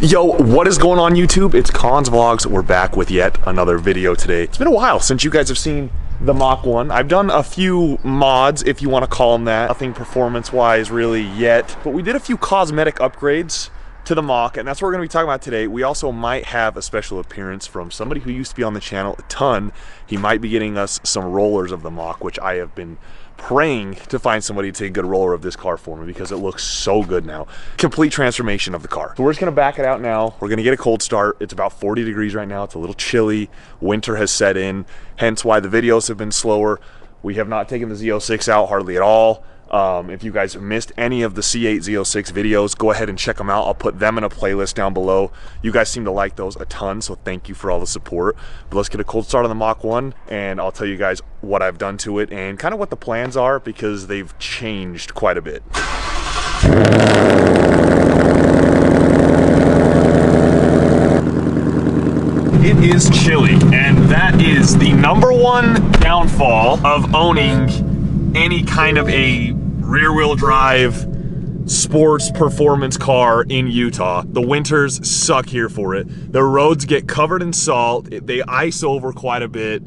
Yo, what is going on YouTube? It's Cons Vlogs. We're back with yet another video today. It's been a while since you guys have seen the Mach 1. I've done a few mods, if you want to call them that. Nothing performance-wise really yet, but we did a few cosmetic upgrades to the Mach, and that's what we're going to be talking about today. We also might have a special appearance from somebody who used to be on the channel a ton. He might be getting us some rollers of the Mach, which I have been praying to find somebody to take a good roller of this car for me because it looks so good now. Complete transformation of the car. So we're just gonna back it out now. We're gonna get a cold start. It's about 40 degrees right now. It's a little chilly. Winter has set in, hence why the videos have been slower. We have not taken the Z06 out hardly at all. If you guys missed any of the C8 Z06 videos, go ahead and check them out. I'll put them in a playlist down below. You guys seem to like those a ton, so thank you for all the support. But let's get a cold start on the Mach 1, and I'll tell you guys what I've done to it and kind of what the plans are because they've changed quite a bit. It is chilly, and that is the #1 downfall of owning any kind of a rear-wheel drive sports performance car in Utah. The winters suck here for it. The roads get covered in salt. They ice over quite a bit.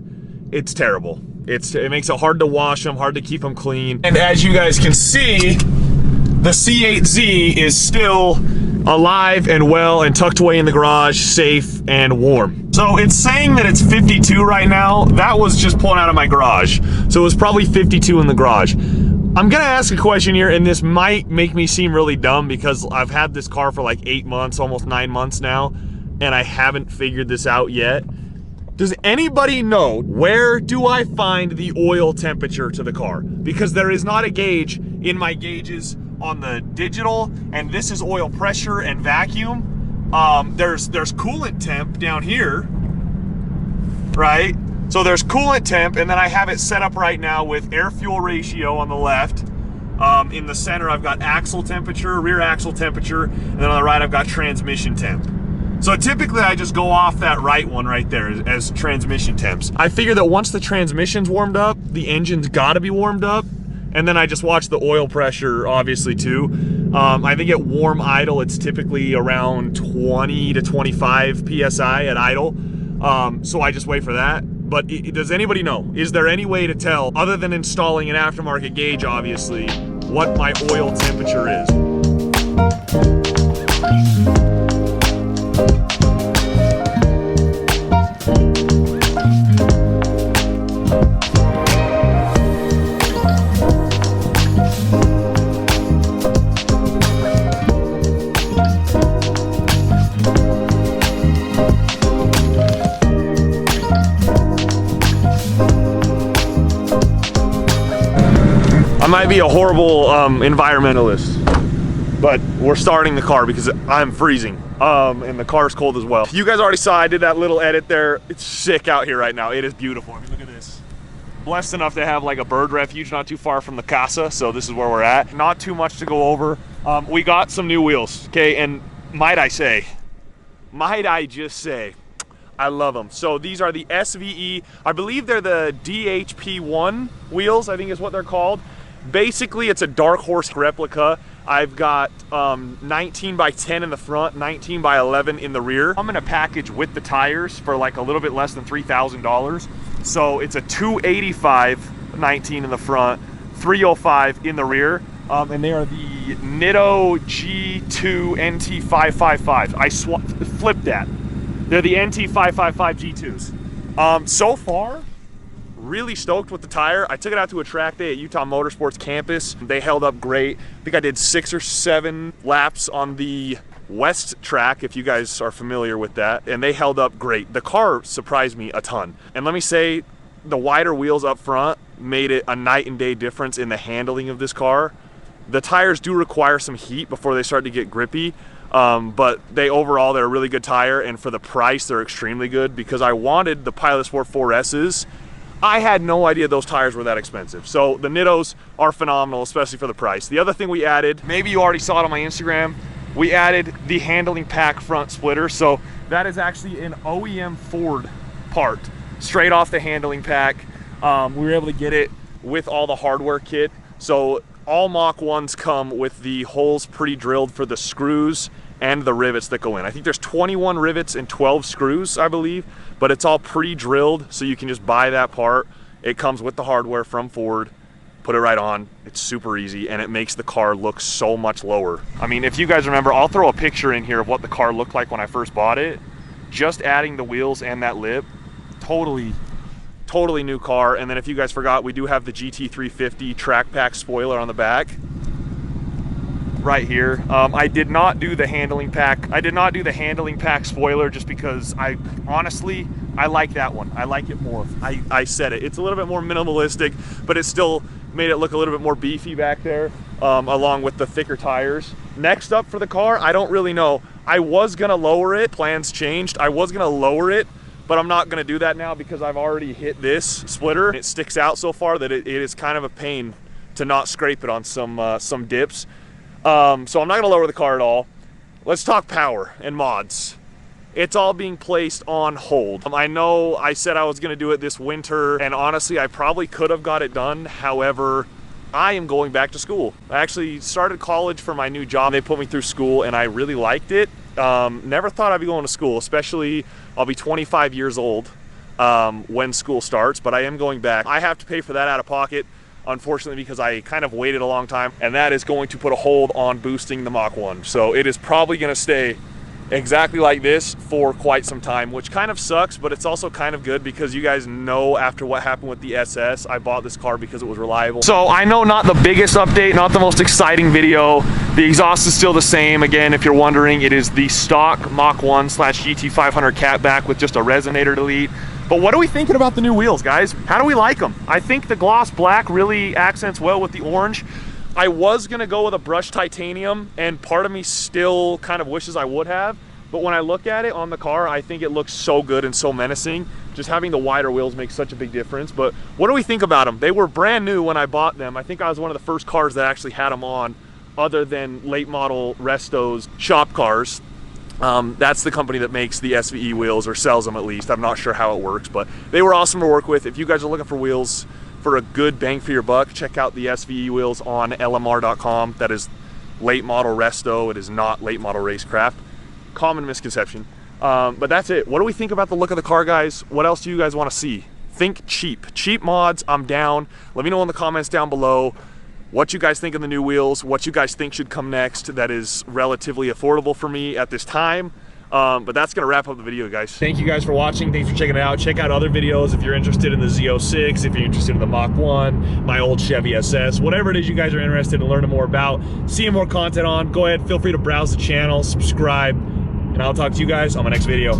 It's terrible. It makes it hard to wash them, hard to keep them clean. And as you guys can see, the C8Z is still alive and well and tucked away in the garage, safe and warm. So it's saying that it's 52 right now. That was just pulling out of my garage. So it was probably 52 in the garage. I'm gonna ask a question here, and this might make me seem really dumb because I've had this car for like 8 months, almost 9 months now, and I haven't figured this out yet. Does anybody know where do I find the oil temperature to the car? Because there is not a gauge in my gauges on the digital, and this is oil pressure and vacuum. There's coolant temp down here, right? So there's coolant temp, and then I have it set up right now with air fuel ratio on the left. In the center I've got axle temperature, rear axle temperature, and then on the right I've got transmission temp. So typically I just go off that right one right there as transmission temps. I figure that once the transmission's warmed up, the engine's gotta be warmed up, and then I just watch the oil pressure obviously too. I think at warm idle it's typically around 20 to 25 PSI at idle. So I just wait for that. But does anybody know, is there any way to tell, other than installing an aftermarket gauge obviously, what my oil temperature is? I might be a horrible environmentalist, but we're starting the car because I'm freezing, and the car's cold as well. You guys already saw I did that little edit there. It's sick out here right now. It is beautiful. I mean, look at this. Blessed enough to have like a bird refuge not too far from the casa, so this is where we're at. Not too much to go over. We got some new wheels, okay, and might I just say, I love them. So these are the SVE, I believe they're the DHP1 wheels, I think is what they're called. Basically, it's a Dark Horse replica. I've got 19 by 10 in the front, 19 by 11 in the rear. I'm in a package with the tires for like a little bit less than $3,000. So it's a 285 19 in the front, 305 in the rear. And they are the Nitto G2 NT555s. I flipped that. They're the NT555 G2s. So far, really stoked with the tire. I took it out to a track day at Utah Motorsports campus. They held up great. I think I did 6 or 7 laps on the west track, if you guys are familiar with that, and they held up great. The car surprised me a ton. And let me say, the wider wheels up front made it a night and day difference in the handling of this car. The tires do require some heat before they start to get grippy, but overall they're a really good tire, and for the price they're extremely good because I wanted the Pilot Sport 4S's. I had no idea those tires were that expensive. So the Nittos are phenomenal, especially for the price. The other thing we added, maybe you already saw it on my Instagram, we added the handling pack front splitter. So that is actually an OEM Ford part, straight off the handling pack. We were able to get it with all the hardware kit. So all Mach 1s come with the holes pre-drilled for the screws and the rivets that go in. I think there's 21 rivets and 12 screws, I believe, but it's all pre-drilled, so you can just buy that part. It comes with the hardware from Ford. Put it right on. It's super easy, and it makes the car look so much lower. I mean, if you guys remember, I'll throw a picture in here of what the car looked like when I first bought it. Just adding the wheels and that lip, totally new car. And then if you guys forgot, we do have the GT350 track pack spoiler on the back right here. I did not do the handling pack. I did not do the handling pack spoiler just because I honestly like that one. I like it more. I said it. It's a little bit more minimalistic, but it still made it look a little bit more beefy back there, along with the thicker tires. Next up for the car, I don't really know. I was gonna lower it. Plans changed. I was gonna lower it, but I'm not gonna do that now because I've already hit this splitter. It sticks out so far that it is kind of a pain to not scrape it on some dips. So I'm not gonna lower the car at all. Let's talk power and mods. It's all being placed on hold. I know I said I was gonna do it this winter, and honestly, I probably could have got it done. However, I am going back to school. I actually started college for my new job. They put me through school and I really liked it. Never thought I'd be going to school, especially I'll be 25 years old when school starts, but I am going back. I have to pay for that out of pocket, unfortunately, because I kind of waited a long time, and that is going to put a hold on boosting the Mach 1. So it is probably gonna stay exactly like this for quite some time, which kind of sucks, but it's also kind of good because you guys know after what happened with the SS, I bought this car because it was reliable. So I know not the biggest update, not the most exciting video. The exhaust is still the same. Again, if you're wondering, it is the stock Mach 1 / GT500 catback with just a resonator delete. But what are we thinking about the new wheels, guys? How do we like them? I think the gloss black really accents well with the orange. I was gonna go with a brushed titanium, and part of me still kind of wishes I would have, but when I look at it on the car, I think it looks so good and so menacing. Just having the wider wheels makes such a big difference. But what do we think about them? They were brand new when I bought them. I think I was one of the first cars that actually had them on, other than late model Resto's shop cars. That's the company that makes the SVE wheels, or sells them at least. I'm not sure how it works, but they were awesome to work with. If you guys are looking for wheels for a good bang for your buck, check out the SVE wheels on LMR.com. That is late model Resto. It is not late model Racecraft. Common misconception. But that's it. What do we think about the look of the car, guys? What else do you guys want to see? Think cheap mods. I'm down. Let me know in the comments down below what you guys think of the new wheels, what you guys think should come next that is relatively affordable for me at this time. But that's gonna wrap up the video, guys. Thank you guys for watching. Thanks for checking it out. Check out other videos if you're interested in the Z06, if you're interested in the Mach 1, my old Chevy SS, whatever it is you guys are interested in learning more about, seeing more content on, go ahead, feel free to browse the channel, subscribe, and I'll talk to you guys on my next video.